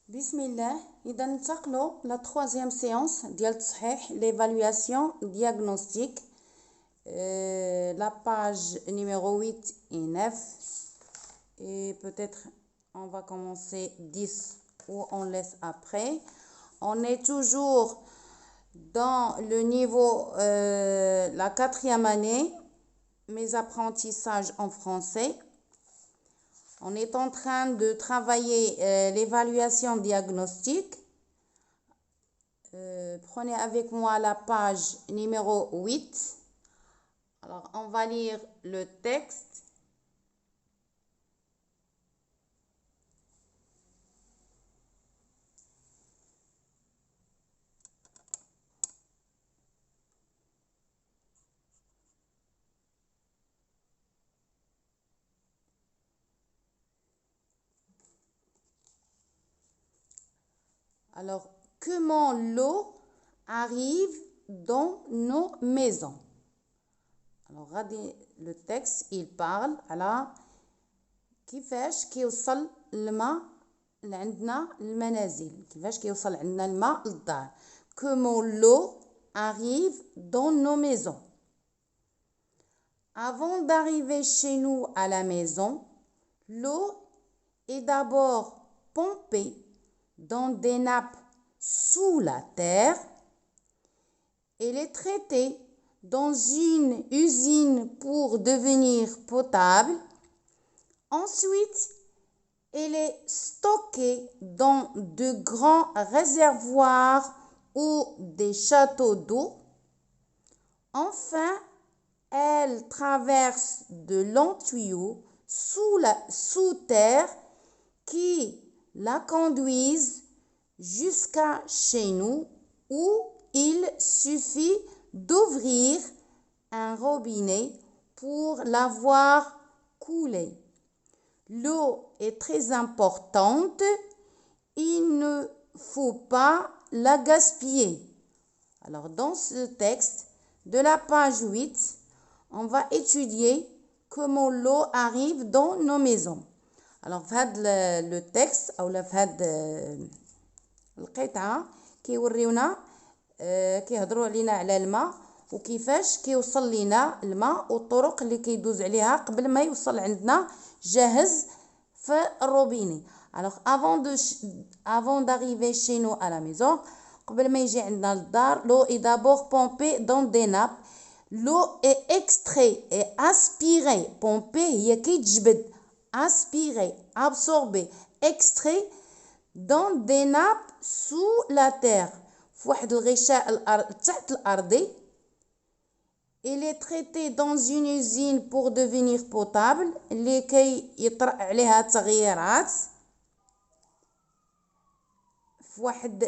Bismillah, إذا ننتقلوا la troisième séance ديال تصحيح l'évaluation diagnostique, la page numéro 8 et 9, et peut-être on va commencer 10 ou on laisse après. On est toujours dans le niveau, la quatrième année, mes apprentissages en français. On est en train de travailler l'évaluation diagnostique. Prenez avec moi la page numéro 8. Alors, on va lire le texte. Alors, comment l'eau arrive dans nos maisons? Alors, regardez le texte, il parle على كيفاش كيوصل الماء لعندنا المنازل، كيفاش كيوصل عندنا الماء للدار. Comment l'eau arrive dans nos maisons? Avant d'arriver chez nous à la maison, l'eau est d'abord pompée dans des nappes sous la terre. Elle est traitée dans une usine pour devenir potable. Ensuite, elle est stockée dans de grands réservoirs ou des châteaux d'eau. Enfin, elle traverse de longs tuyaux sous terre qui la conduisent jusqu'à chez nous, où il suffit d'ouvrir un robinet pour la voir couler. L'eau est très importante, il ne faut pas la gaspiller. Alors, dans ce texte de la page 8, on va étudier comment l'eau arrive dans nos maisons. Alors, في هذا le texte أو في هذا القطعة كيوريونا كيهضروا علينا على الماء وكيفاش كيوصل لينا الماء والطرق اللي كيدوز عليها قبل ما يوصل عندنا جاهز في الروبيني. Alors avant d'arriver chez nous à la maison, قبل ما يجي عندنا للدار, l'eau est d'abord pompée dans des nappes. L'eau est extraite et aspirée. Pompée هي كيتجبد, aspirée, absorbée, extrait dans des nappes sous la terre. في واحد الغشاء تحت الأرض. Il est traité dans une usine pour devenir potable اللي كي يطرأ عليها تغييرات في واحد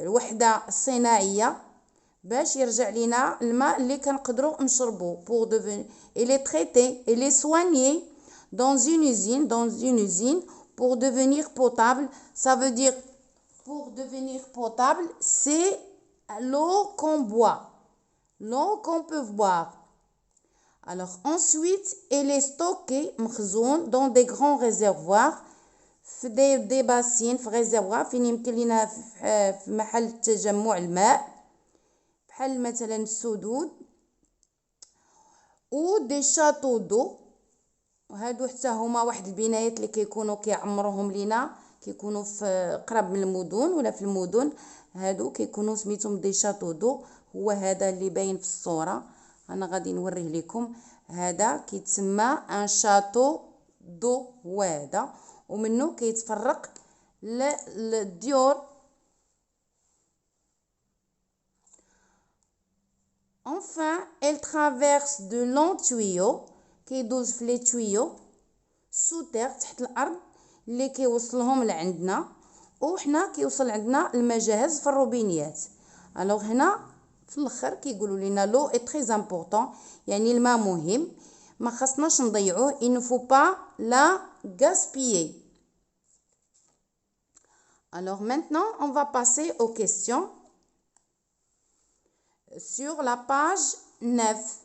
الوحدة صناعية باش يرجع لنا الماء اللي كنقدروا نشربوه. pour devenir il est traité, il est soigné dans une usine pour devenir potable. Ça veut dire pour devenir potable, c'est l'eau qu'on boit, l'eau qu'on peut boire. Alors ensuite, elle est stockée مخزون dans des grands réservoirs, في des bassines, في réservoirs فين يمكن لنا في محل تجمع الماء بحال مثلا السدود ou des châteaux d'eau. وهادو حتى هما واحد البنايات اللي كيكونوا كيعمروهم لينا, كيكونوا في قرب من المدن ولا في المدن. هادو كيكونوا سميتهم دي شاتو دو. هو هذا اللي باين في الصورة, انا غادي نوريه لكم. هذا كيتسمى ان شاتو دو, هو هذا, ومنه كيتفرق للديور. Enfin, elle traverse de longs tuyaux, كيدوز في لي tuyaux sous terre تحت الأرض اللي كيوصلهم لعندنا, وحنا كيوصل عندنا الماء جاهز في الروبينيات. الوغ هنا في الاخر كيقولوا لنا لو est très important, يعني الماء مهم, ما خصناش نضيعوه. il ne faut pas la gaspiller. Alors maintenant, on va passer aux questions sur la page 9.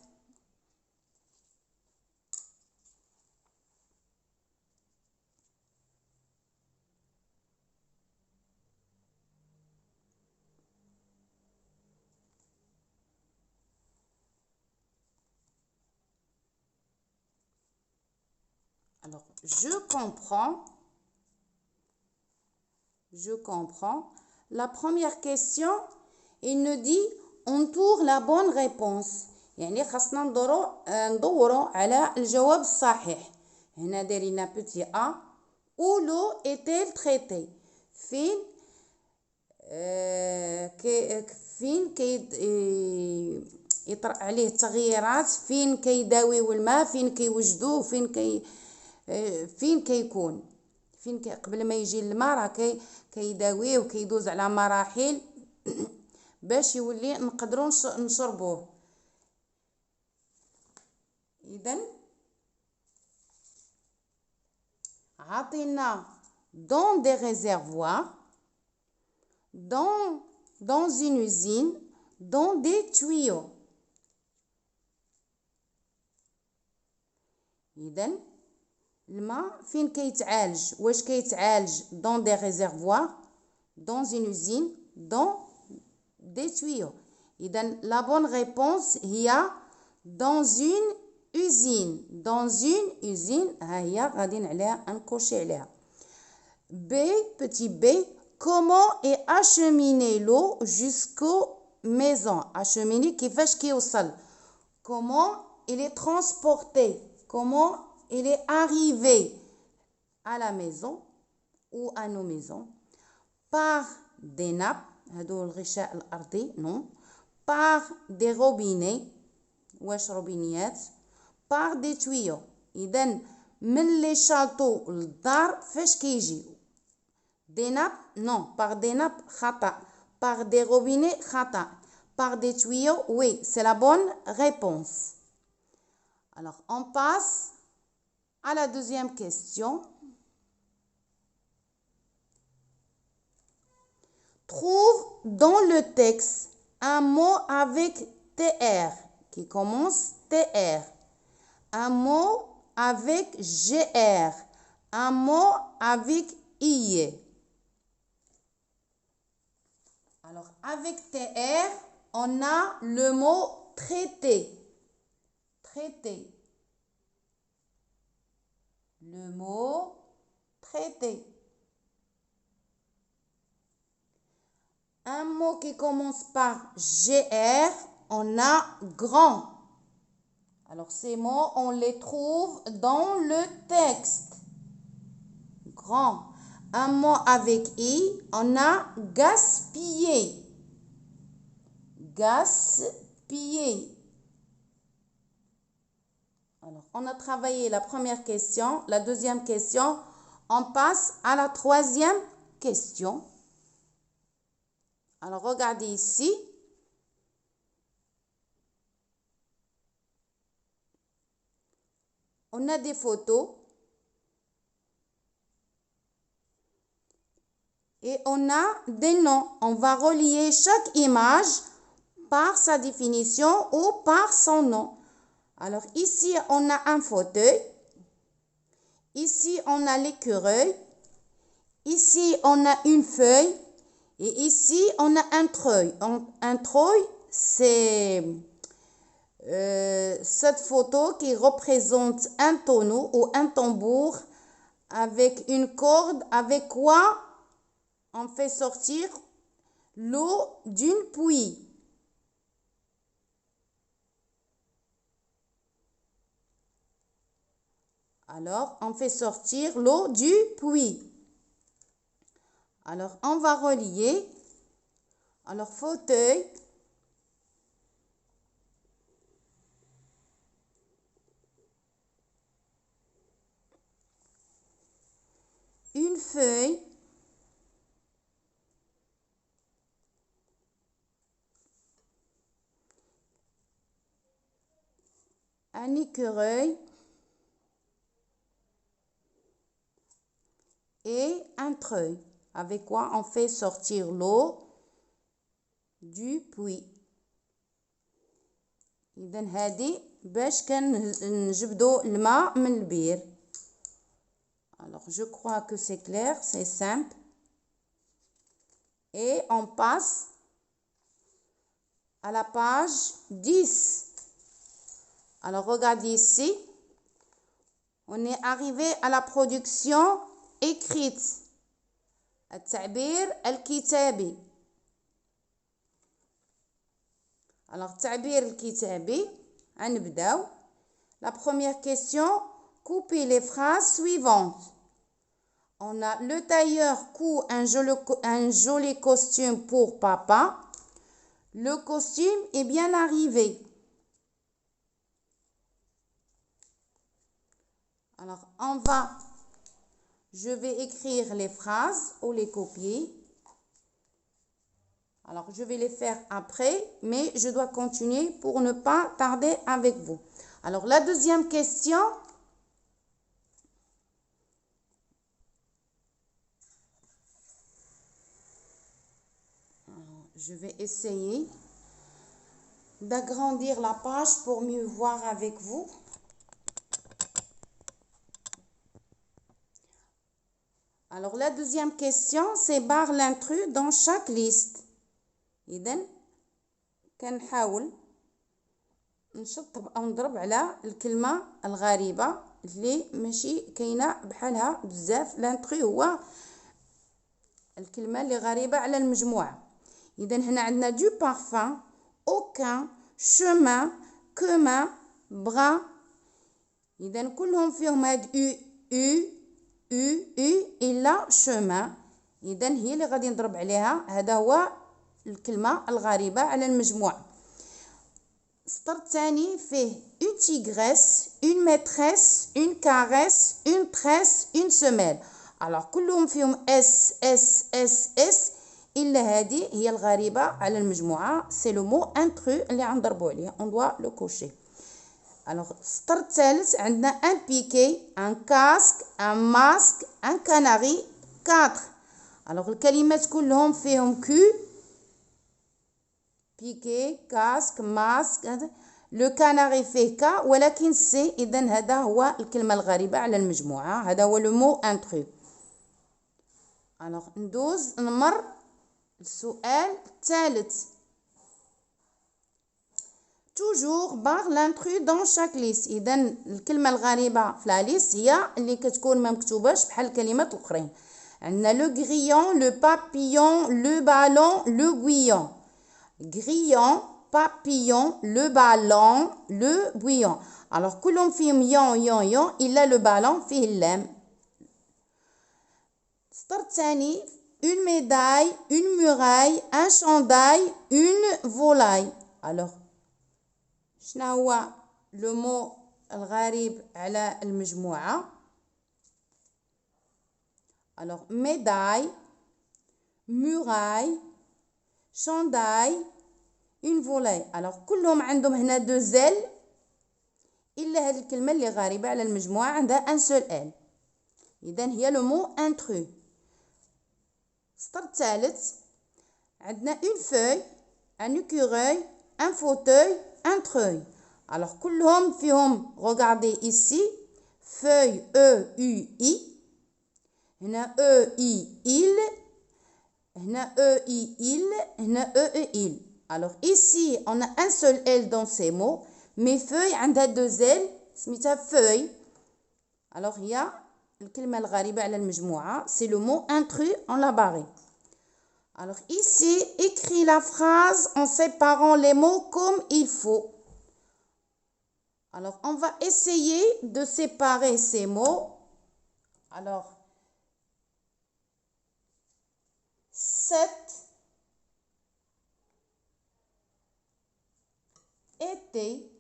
Alors, je comprends. Je comprends. La première question, il nous dit entoure la bonne réponse. يعني خاصنا ندوروا على الجواب الصحيح. هنا دايرين بوتي ا où l'eau est-elle traitée. فين فين يطرأ عليه التغييرات، فين كيداويو الماء، فين كيوجدوه، فين كيكون، قبل ما يجي الماء راه كيداويه وكيدوز على مراحل باش يولي نقدروا نشربوه. اذا عطينا dans des réservoirs, dans une usine, dans des tuyaux. إذن الماء فين كيتعالج؟ واش كيتعالج dans des réservoirs, dans une usine, dans des tuyaux. إذن la bonne réponse هي dans une usine. Dans une usine. ها هي غادي عليها نكوشي عليها. B, petit b, comment est acheminée l'eau jusqu'aux maisons. Acheminée كيفاش كيوصل. Comment il est transporté. Comment il est arrivé à la maison ou à nos maisons. Par des nappes. هادو الغشاء الأرضي. Non. Par des robinets. واش روبينيات. Par des tuyaux. إذن من لي شاطو للدار فاش كيجي. Des nappes, non. Par des nappes, khata. Par des robinets, khata. Par des tuyaux, oui, c'est la bonne réponse. Alors, on passe à la deuxième question. Trouve dans le texte un mot avec TR qui commence TR. Un mot avec GR. Un mot avec IE. Alors, avec TR, on a le mot traité. Traité. Le mot traité. Un mot qui commence par GR, on a grand. Alors, ces mots, on les trouve dans le texte. Grand. Un mot avec I, on a gaspiller. Gaspiller. Alors, on a travaillé la première question, la deuxième question. On passe à la troisième question. Alors, regardez ici. On a des photos. Et on a des noms. On va relier chaque image par sa définition ou par son nom. Alors ici, on a un fauteuil. Ici, on a l'écureuil. Ici, on a une feuille. Et ici, on a un treuil. Un treuil, c'est cette photo qui représente un tonneau ou un tambour avec une corde avec quoi on fait sortir l'eau d'une puits. Alors, on fait sortir l'eau du puits. Alors, on va relier. Alors, fauteuil. Une feuille. Un écureuil. Et un treuil. Avec quoi on fait sortir l'eau du puits. إذن هذه باش كنجبدو الماء من البير. Alors je crois que c'est clair, c'est simple. Et on passe à la page 10. Alors regardez ici. On est arrivé à la production écrite. التعبير الكتابي. Alors, التعبير الكتابي. غنبداو. La première question, coupez les phrases suivantes. On a le tailleur coud un joli costume pour papa. Le costume est bien arrivé. Alors, je vais écrire les phrases ou les copier. Alors, je vais les faire après, mais je dois continuer pour ne pas tarder avec vous. Alors, la deuxième question. Alors, je vais essayer d'agrandir la page pour mieux voir avec vous. Alors, la deuxième question, c'est barre l'intrus dans chaque liste. إذن كنحاول نشطب أو نضرب على الكلمة الغريبة اللي ماشي كاينة بحالها بزاف. لانترو هو الكلمة اللي غريبة على المجموعة. إذن هنا عندنا دو بارفان، aucun، chemin، commun، bras. إذن كلهم فيهم هاد إلا chemin. إذن هي اللي غادي نضرب عليها. هذا هو الكلمة الغريبة على المجموعة. السطر الثاني فيه une tigresse، une maîtresse، une caresse، une tresse، une semelle. alors كلهم فيهم اس اس اس اس إلا هذه هي الغريبة على المجموعة. c'est le mot intrus اللي غنضربوا عليه. on doit le cocher. alors السطر الثالث عندنا un piquet، un casque، un masque، un canari، 4. alors الكلمات كلهم فيهم كو، piquet، casque، masque. le canari fait K ولكن سي. إذن هذا هو الكلمة الغريبة على المجموعة. هذا هو le mot intrus. alors ندوز نمر السؤال الثالث. toujours barre l'intrus dans chaque liste. إذن الكلمة الغريبة في لا ليست هي اللي كتكون ما مكتوباش بحال الكلمات الأخرين. عندنا le grillon، le papillon، le ballon، le bouillon. grillon، papillon، le ballon، le bouillon. alors كلهم فيهم yon إلا le ballon فيه اللام. السطر الثاني une médaille، une muraille، un chandail، une volaille. alors شنو هو le mot الغريب على المجموعة؟ alors médaille، muraille، chandail، une volaille. alors كلهم عندهم هنا دو زل إلا هذه الكلمة اللي غريبة على المجموعة عندها ان سول ال. إذن هي لو مو انترو. السطر الثالث عندنا une feuille، un écureuil، un fauteuil، un treuil. alors كلهم فيهم regardez ici feuille E-U-I. هنا E-I il. هنا E-I il. هنا E-I il. alors ici on a un seul L dans ces mots mais feuille عندها deux L سميتها feuille. alors هي الكلمة الغريبة على المجموعة. c'est le mot intrus on l'a barré. alors ici écris la phrase en séparant les mots comme il faut. alors on va essayer de séparer ces mots. alors 7 été,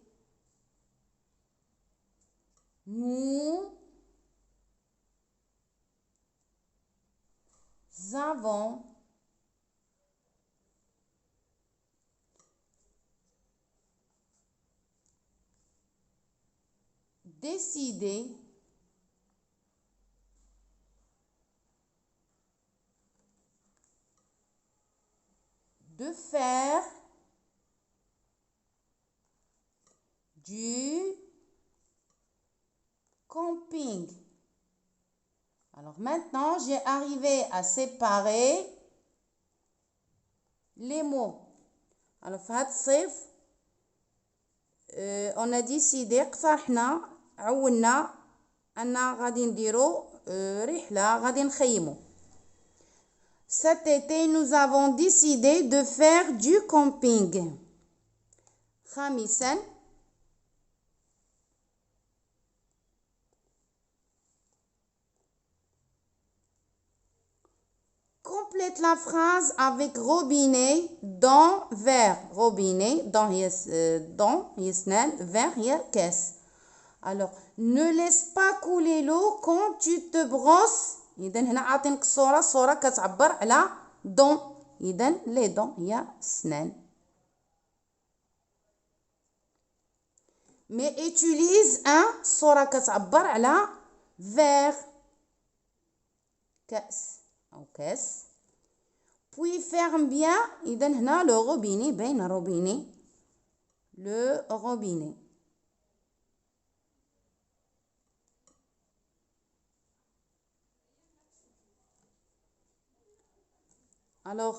nous avons décidé de faire du camping. alors maintenant j'ai arrivé à séparer les mots. alors في هذا الصيف on a décidé اقترحنا عولنا أنا غادي نديرو رحلة غادي نخيمو. Cet été, nous avons décidé de faire du camping. خامسا complète la phrase avec robinet, dans, verre. Robinet, dans, يسنان, verre, كاس. Alors, ne laisse pas couler l'eau quand tu te brosses. إذن هنا عاطينك الصورة كتعبر على dents. إذن les dents هي سنان. Mais utilise un صورة كتعبر على verre. كأس أو كاس. Puis ferme bien. إذن هنا le robinet بين robinet. Le robinet. Alors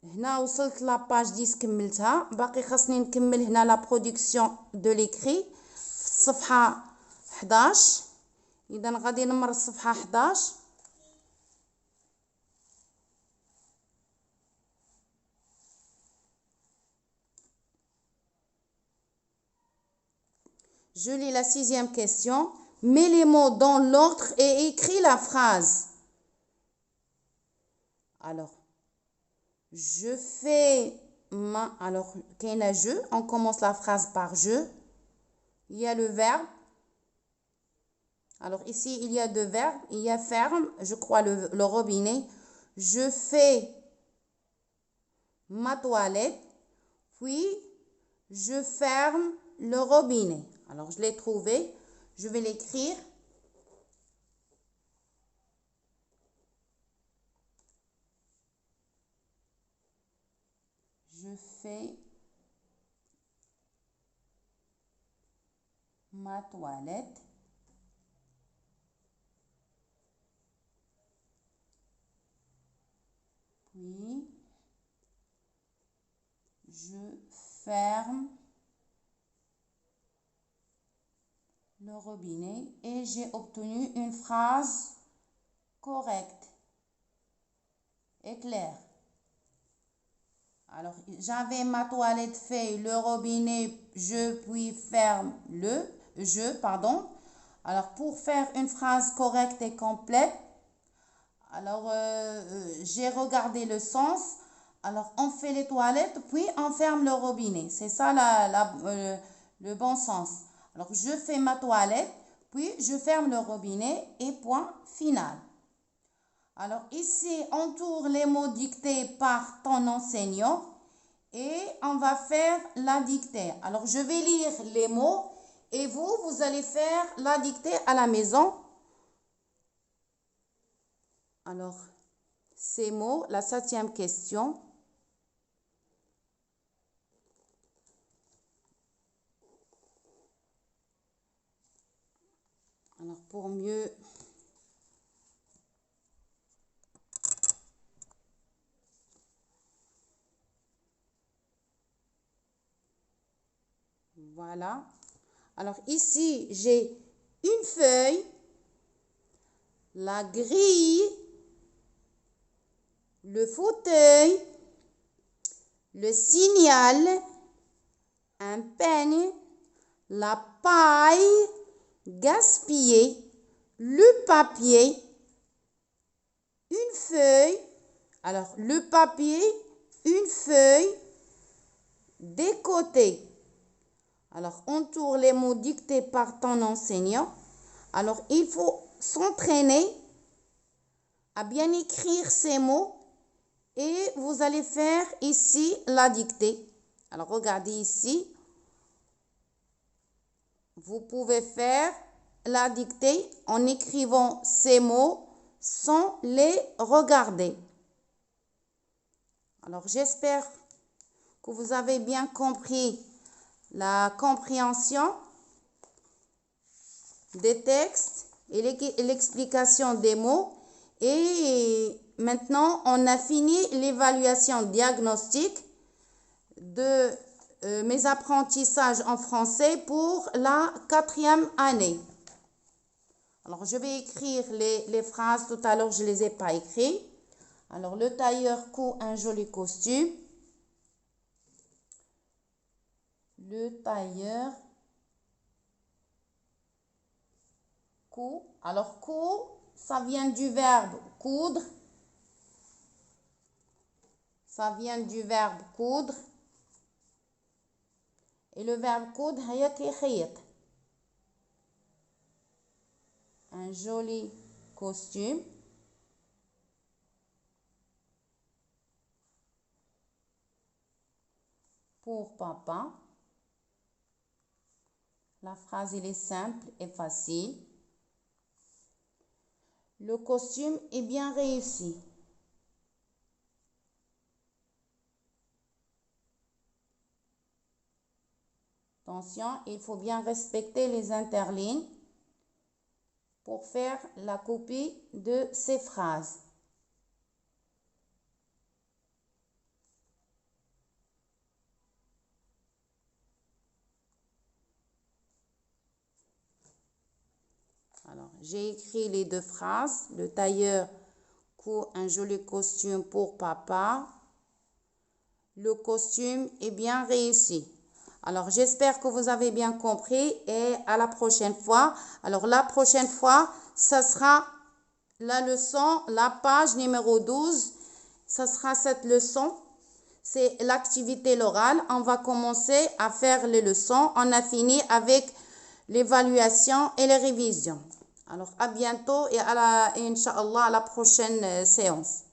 هنا وصلت لاباج 10 كملتها. باقي خاصني نكمل هنا لا برودكسيون دو ليكري في الصفحه 11. اذا غادي نمر الصفحه 11. Je lis la 6e question. Mets les mots dans l'ordre et écris la phrase. Alors, je fais ma... Alors, qu'est-ce que je? On commence la phrase par je. Il y a le verbe. Alors, ici, il y a deux verbes. Il y a ferme, je crois, le robinet. Je fais ma toilette. Puis, je ferme le robinet. Alors, je l'ai trouvé. Je vais l'écrire. Je fais ma toilette. Puis, je ferme le robinet et j'ai obtenu une phrase correcte et claire. Alors, j'avais ma toilette fait, le robinet, puis ferme pardon. Alors, pour faire une phrase correcte et complète, alors, j'ai regardé le sens. Alors, on fait les toilettes, puis on ferme le robinet. C'est ça le bon sens. Alors, je fais ma toilette, puis je ferme le robinet et point final. Alors, ici, on tourne les mots dictés par ton enseignant et on va faire la dictée. Alors, je vais lire les mots et vous allez faire la dictée à la maison. Alors, ces mots, la 7e question. Alors, pour mieux... Voilà. Alors, ici, j'ai une feuille, la grille, le fauteuil, le signal, un peigne, la paille, gaspiller, le papier, une feuille. Alors, le papier, une feuille, des côtés. Alors, on tourne les mots dictés par ton enseignant. Alors, il faut s'entraîner à bien écrire ces mots et vous allez faire ici la dictée. Alors, regardez ici. Vous pouvez faire la dictée en écrivant ces mots sans les regarder. Alors, j'espère que vous avez bien compris la compréhension des textes et l'explication des mots. Et maintenant, on a fini l'évaluation diagnostique de mes apprentissages en français pour la 4e année. Alors, je vais écrire les phrases. Tout à l'heure, je ne les ai pas écrites. Alors, le tailleur coud un joli costume. Le tailleur coud. Alors, coud, ça vient du verbe coudre. Ça vient du verbe coudre. Et le verbe coudre, c'est un joli costume. Pour papa. La phrase, elle est simple et facile. Le costume est bien réussi. Attention, il faut bien respecter les interlignes pour faire la copie de ces phrases. Alors, j'ai écrit les deux phrases. Le tailleur coud un joli costume pour papa. Le costume est bien réussi. Alors, j'espère que vous avez bien compris et à la prochaine fois. Alors, la prochaine fois, ça sera la leçon, la page numéro 12. Ça sera cette leçon. C'est l'activité l'oral. On va commencer à faire les leçons. On a fini avec l'évaluation et les révisions. Alors, à bientôt et Inch'Allah, à la prochaine séance.